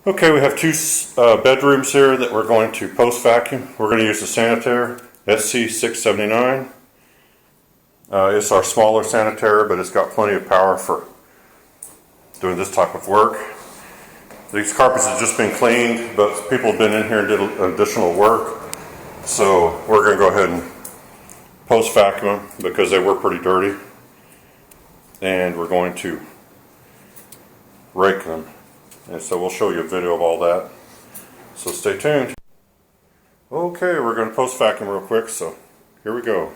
Okay, we have two bedrooms here that we're going to post vacuum. We're going to use the Sanitaire SC679. It's our smaller Sanitaire, but it's got plenty of power for doing this type of work. These carpets have just been cleaned, but people have been in here and did additional work. So we're going to go ahead and post vacuum them because they were pretty dirty. And we're going to rake them. And so we'll show you a video of all that. So stay tuned. Okay, we're going to post vacuum real quick, so here we go.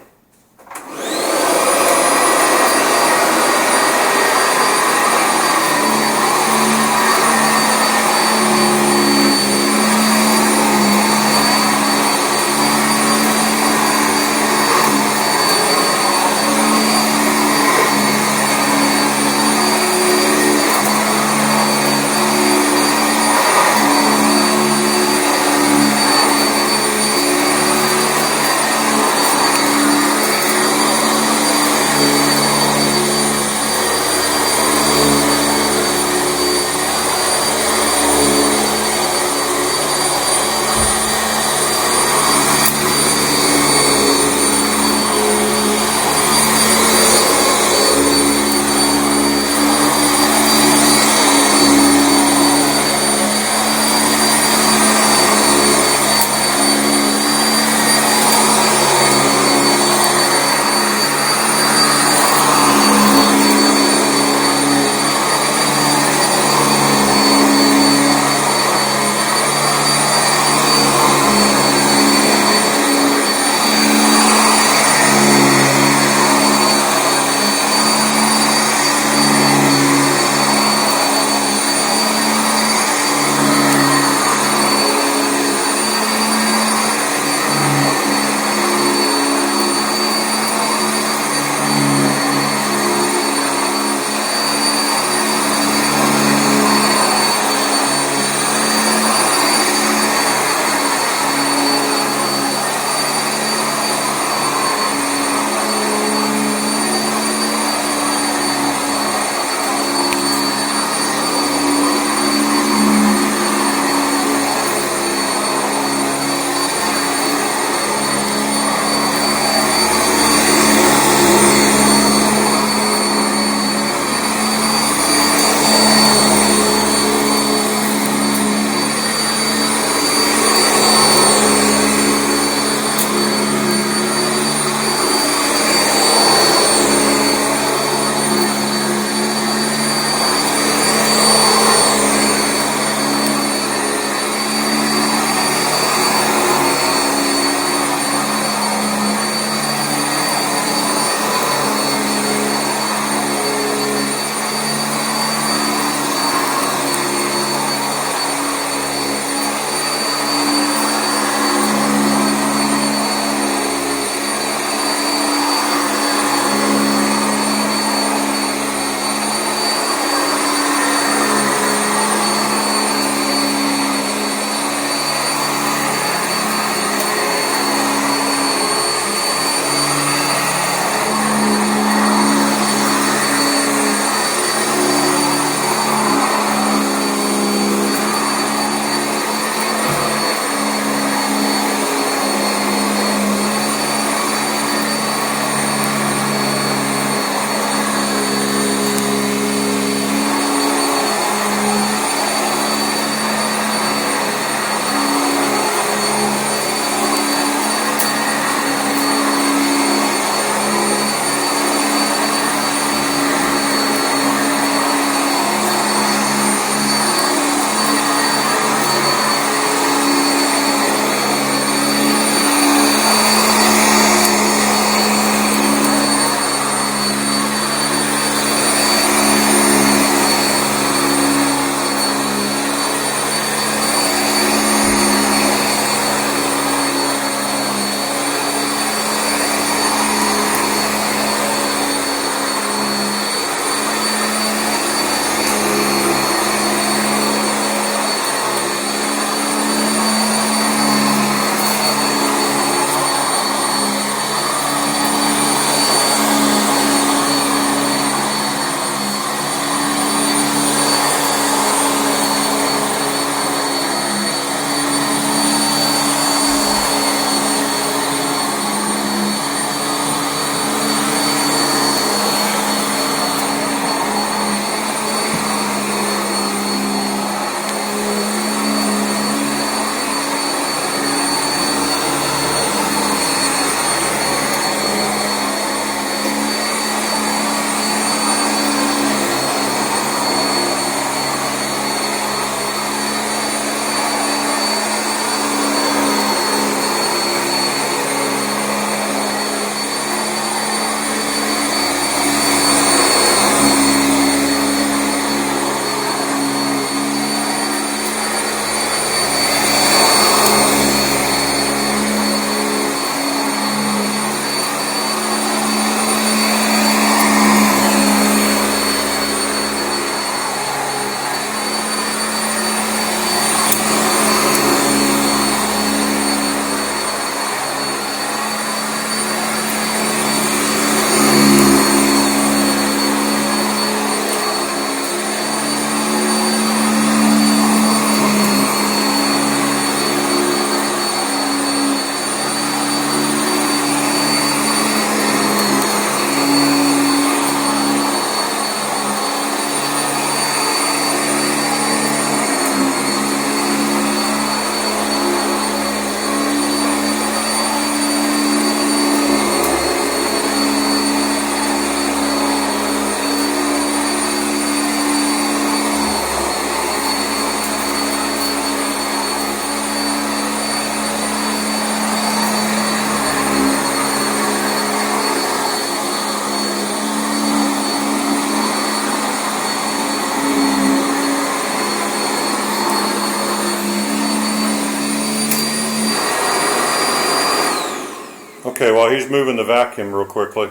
Okay, while he's moving the vacuum real quickly,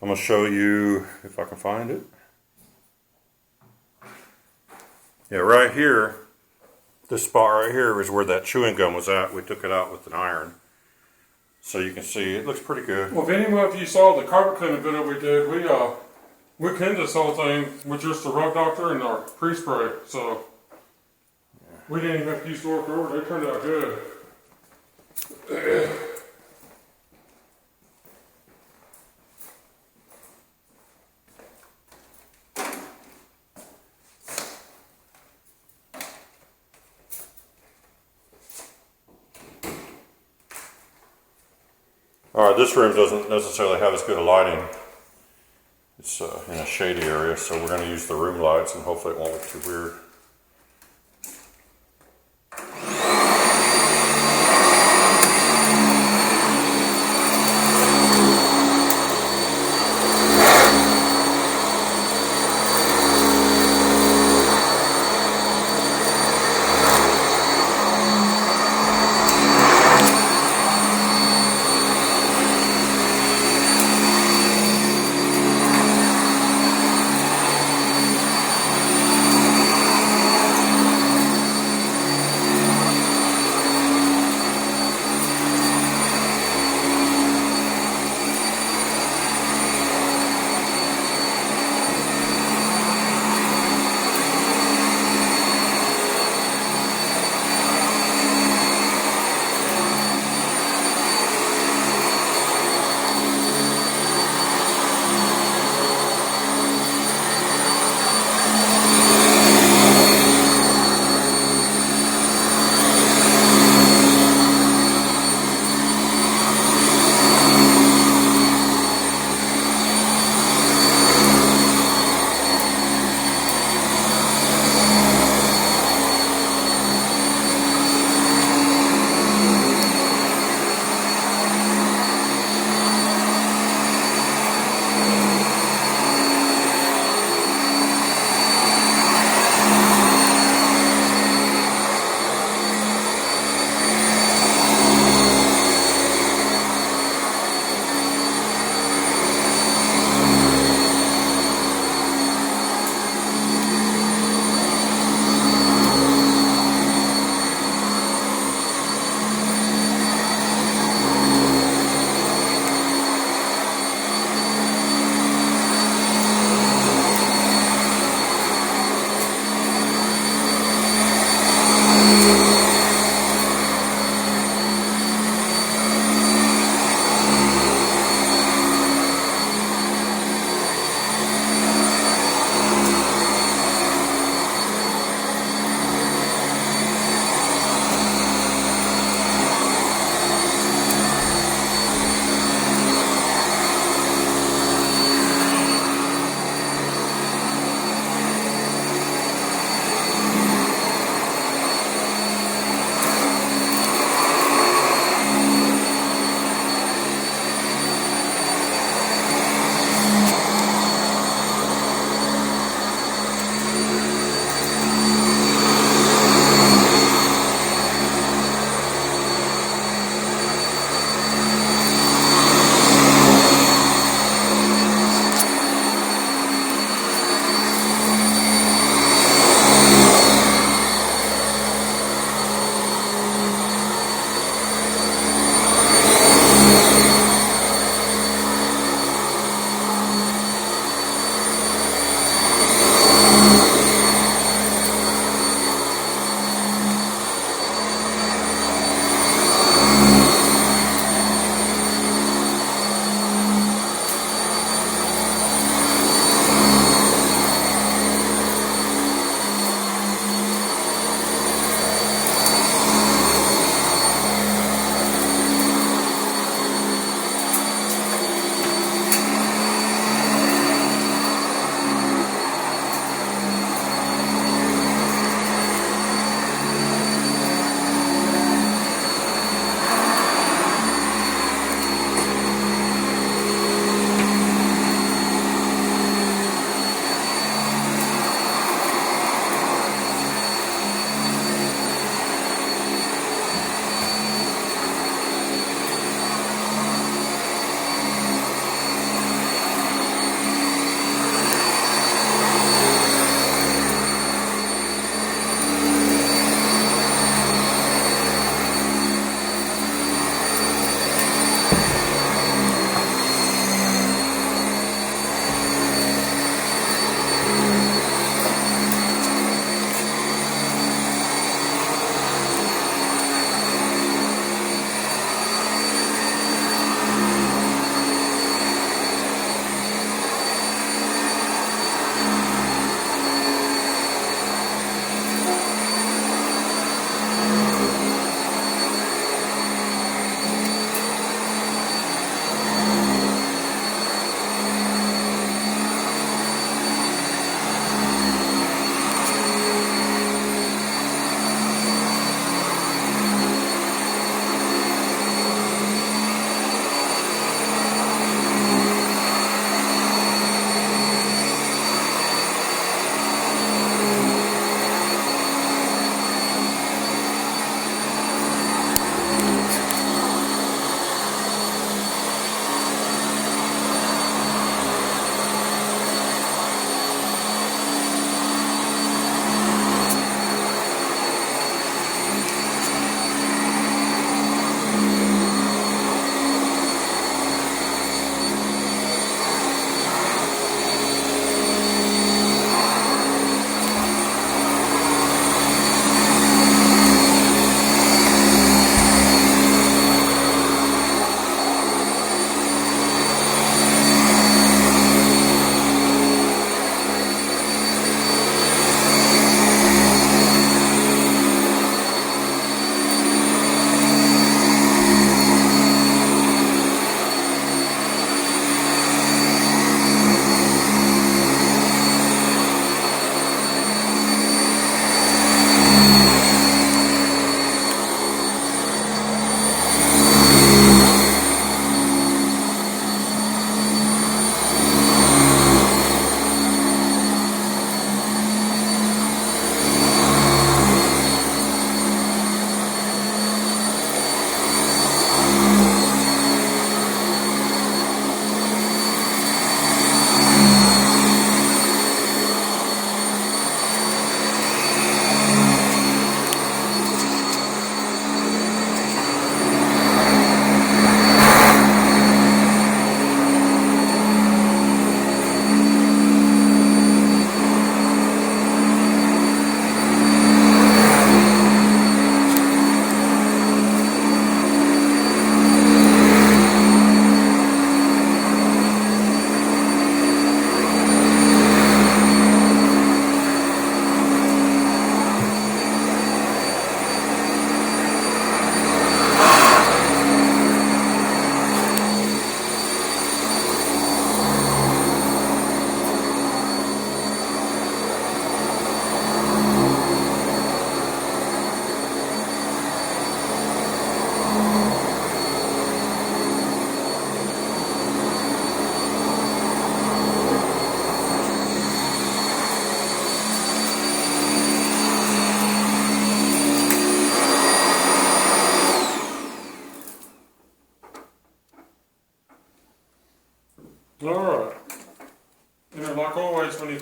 I'm going to show you if I can find it. Yeah, right here, this spot right here is where that chewing gum was at. We took it out with an iron. So you can see it looks pretty good. Well, if anyone of you saw the carpet cleaning video we did, we cleaned this whole thing with just the rug doctor and our pre-spray. So we didn't even have to use the work over. They turned out good. Alright, this room doesn't necessarily have as good a lighting. It's in a shady area, so we're going to use the room lights and hopefully it won't look too weird.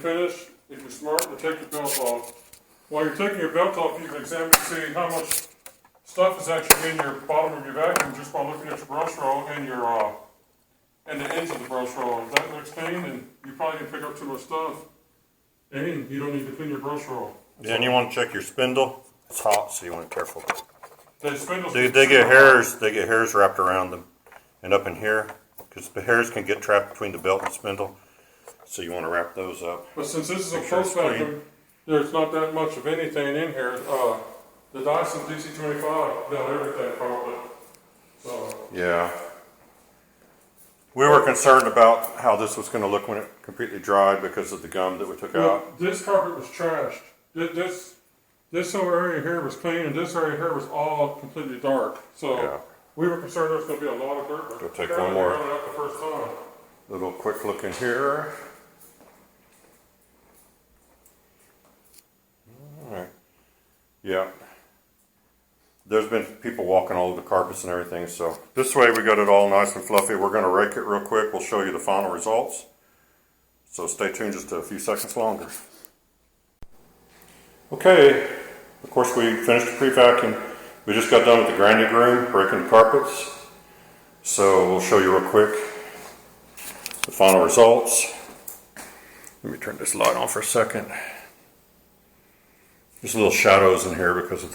finish, if you're smart, to take your belt off. While you're taking your belt off, you can examine to see how much stuff is actually in your bottom of your vacuum just by looking at your brush roll and your and the ends of the brush roll. If that looks clean, then you probably can pick up too much stuff, and you don't need to clean your brush roll. Yeah, and you want to check your spindle. It's hot, so you want to be careful. The spindles They get hairs. They get hairs wrapped around them, and up in here, because the hairs can get trapped between the belt and spindle. So you want to wrap those up. But since this is a Make sure post it's clean. vacuum, there's not that much of anything in here. The Dyson DC-25 done everything probably. So Yeah. We were concerned about how this was going to look when it completely dried because of the gum that we took out. this carpet was trashed. This whole area here was clean, and this area here was all completely dark. So Yeah. we were concerned there was going to be a lot of dirt. But Go take apparently one more. we ran it out the first time. Little quick look in here. All right. Yeah. There's been people walking all over the carpets and everything, so this way we got it all nice and fluffy. We're going to rake it real quick. We'll show you the final results. So stay tuned just a few seconds longer. Okay, of course we finished the pre-vacuum. We just got done with the grinding room, raking the carpets. So we'll show you real quick the final results. Let me turn this light on for a second. There's little shadows in here because of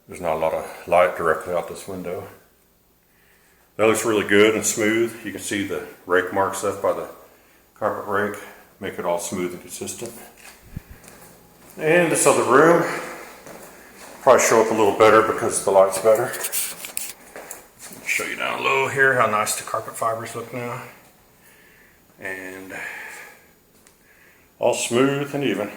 there's not a lot of light directly out this window. That looks really good and smooth. You can see the rake marks left by the carpet rake. Make it all smooth and consistent. And this other room, probably show up a little better because the light's better. Show you down low here how nice the carpet fibers look now. And all smooth and even.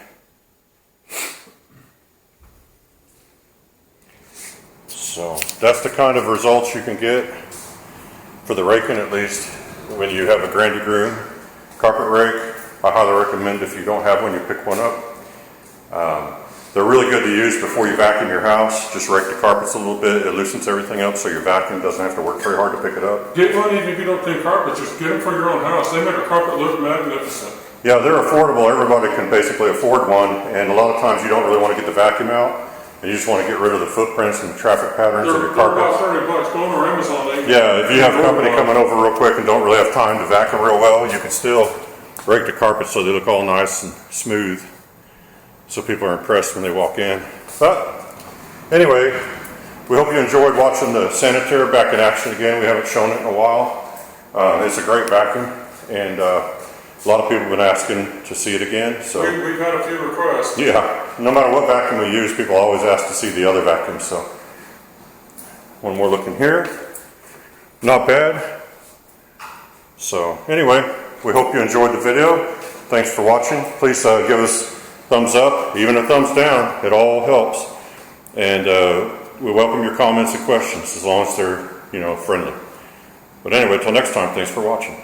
So that's the kind of results you can get for the raking, at least when you have a grinding room carpet rake. I highly recommend if you don't have one, you pick one up. They're really good to use before you vacuum your house. Just rake the carpets a little bit. It loosens everything up so your vacuum doesn't have to work very hard to pick it up. Get one even if you don't clean carpets. Just get them for your own house. They make a carpet look magnificent. Yeah, they're affordable. Everybody can basically afford one. And a lot of times you don't really want to get the vacuum out. And you just want to get rid of the footprints and the traffic patterns of your carpet. They're about $30. Go on Amazon. Yeah, if you have company coming over real quick and don't really have time to vacuum real well, you can still rake the carpet so they look all nice and smooth. So people are impressed when they walk in. But anyway, we hope you enjoyed watching the Sanitaire back in action again. We haven't shown it in a while. It's a great vacuum, and a lot of people have been asking to see it again. So We've had a few requests. yeah, no matter what vacuum we use, people always ask to see the other vacuum. So one more look in here. Not bad. So anyway, we hope you enjoyed the video. Thanks for watching. Please give us thumbs up, even a thumbs down. It all helps. And we welcome your comments and questions as long as they're, friendly. But anyway, till next time, thanks for watching.